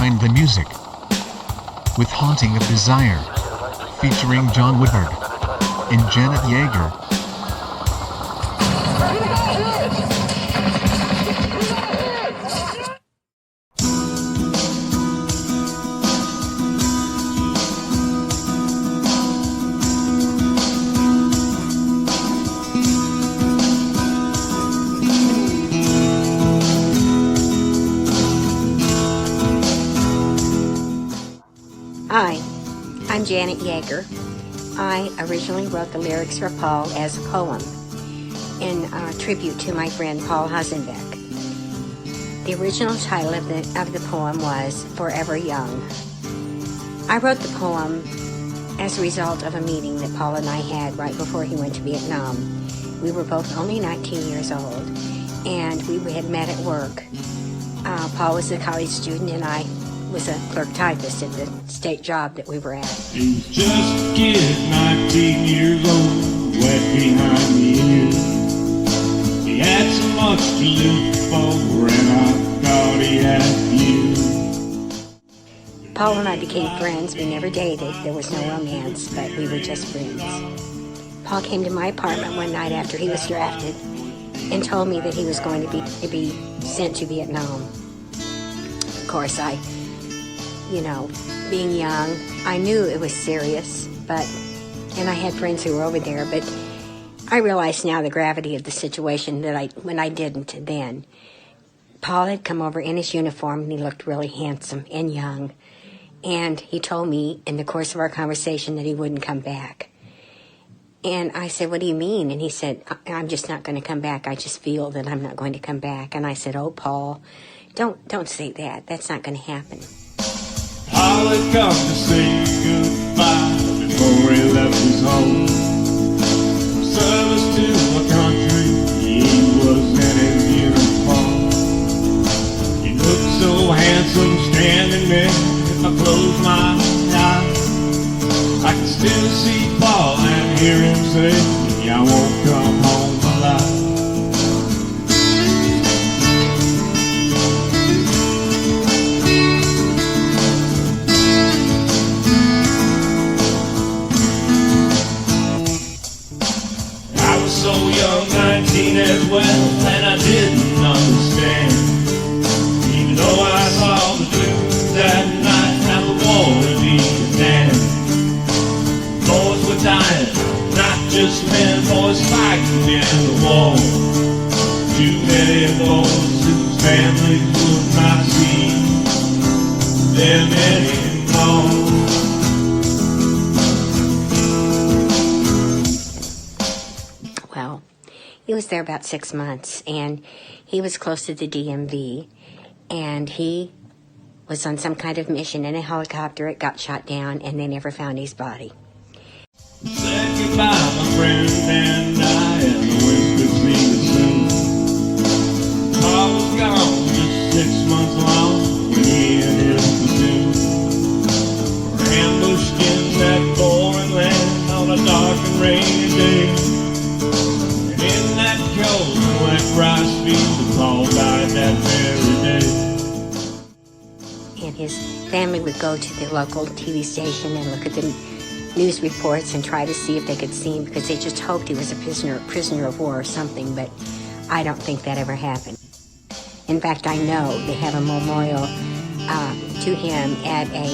behind the music. With Haunting of Desire, featuring John Woodard and Janet Yaeger. Hi, I'm Janet Yaeger. I originally wrote the lyrics for Paul as a poem in tribute to my friend Paul Hasenbeck. The original title of the poem was Forever Young. I wrote the poem as a result of a meeting that Paul and I had right before he went to Vietnam. We were both only 19 years old, and we had met at work. Paul was a college student, and I was a clerk typist at the state job that we were at. He was just a kid, 19 years old, wet behind the ears. He had so much to live for, and I thought he had you. Paul and I became friends. We never dated. There was no romance, but we were just friends. Paul came to my apartment one night after he was drafted and told me that he was going to be sent to Vietnam. Of course, being young, I knew it was serious, and I had friends who were over there, but I realize now the gravity of the situation when I didn't then. Paul had come over in his uniform, and he looked really handsome and young, and he told me in the course of our conversation that he wouldn't come back. And I said, "What do you mean?" And he said, "I'm just not going to come back. I just feel that I'm not going to come back." And I said, "Oh, Paul, don't say that. That's not going to happen." Paul had come to say goodbye before he left his home. Service to a country, he was in his uniform. He looked so handsome standing there. If I close my eyes, I can still see Paul and hear him say, "I won't come home alive." So young, 19 as well, and I didn't understand. Even though I saw the news that night, how the war would be Vietnam. Boys were dying, not just men, boys fighting in the war. Too many boys whose families would not see them anymore. He was there about 6 months, and he was close to the DMV, and he was on some kind of mission in a helicopter. It got shot down, and they never found his body. Said goodbye, my friend, and the wind could see the soon. Paul was gone just 6 months long when he and his platoon were ambushed in that foreign land on a dark and rainy day. In that cold and wet rice field, Paul died that very day. And his family would go to the local TV station and look at the news reports and try to see if they could see him, because they just hoped he was a prisoner of war or something, but I don't think that ever happened. In fact, I know they have a memorial to him at a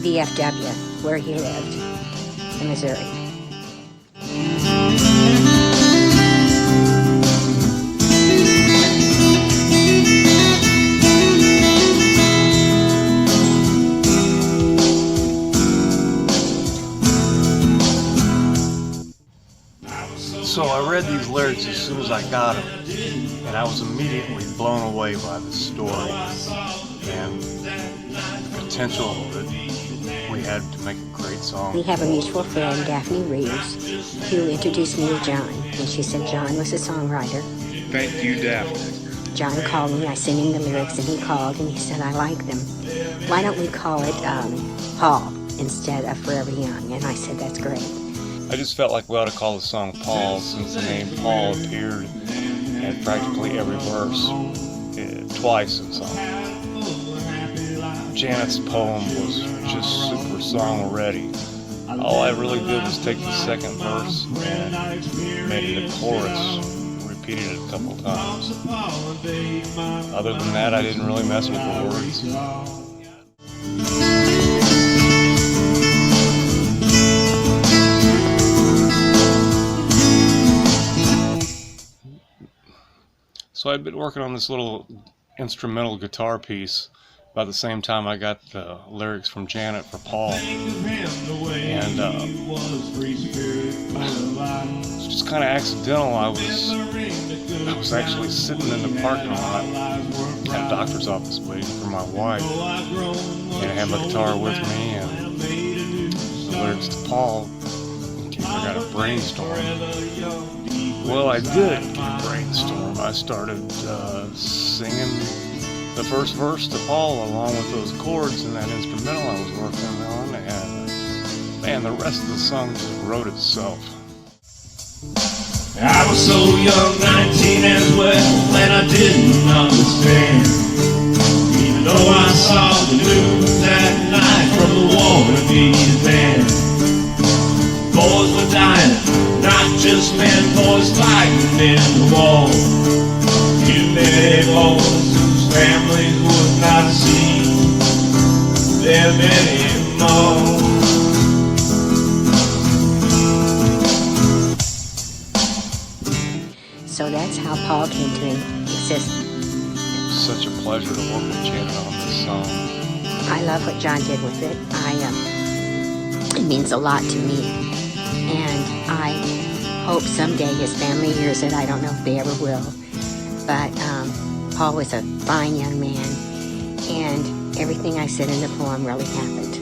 VFW where he lived in Missouri. So I read these lyrics as soon as I got them, and I was immediately blown away by the story and the potential that we had to make a great song. We have a mutual friend, Daphne Reeves, who introduced me to John, and she said John was a songwriter. Thank you, Daphne. John called me, I sent him the lyrics, and he called and he said, "I like them. Why don't we call it Paul instead of Forever Young?" And I said, "That's great." I just felt like we ought to call the song Paul, since the name Paul appeared at practically every verse, twice in the song. Janet's poem was just super song ready. All I really did was take the second verse and made it a chorus, repeated it a couple times. Other than that, I didn't really mess with the words. So I'd been working on this little instrumental guitar piece about the same time I got the lyrics from Janet for Paul. And it was just kind of accidental. I was actually sitting in the parking lot at a doctor's office waiting for my wife. And I had my guitar with me and the lyrics to Paul. I got a brainstorm. Well, I did get a brainstorm. I started singing the first verse to Paul along with those chords and that instrumental I was working on, and man, the rest of the song just wrote itself. I was so young, 19 as well, and I didn't understand. Even though I saw the news that night from the Woodard band, boys were dying, not just men, boys fighting in the war. Too many boys whose families would not see them anymore. So that's how Paul came to exist. Such a pleasure to work with Janet on this song. I love what John did with it. It means a lot to me. And I hope someday his family hears it. I don't know if they ever will. But Paul was a fine young man. And everything I said in the poem really happened.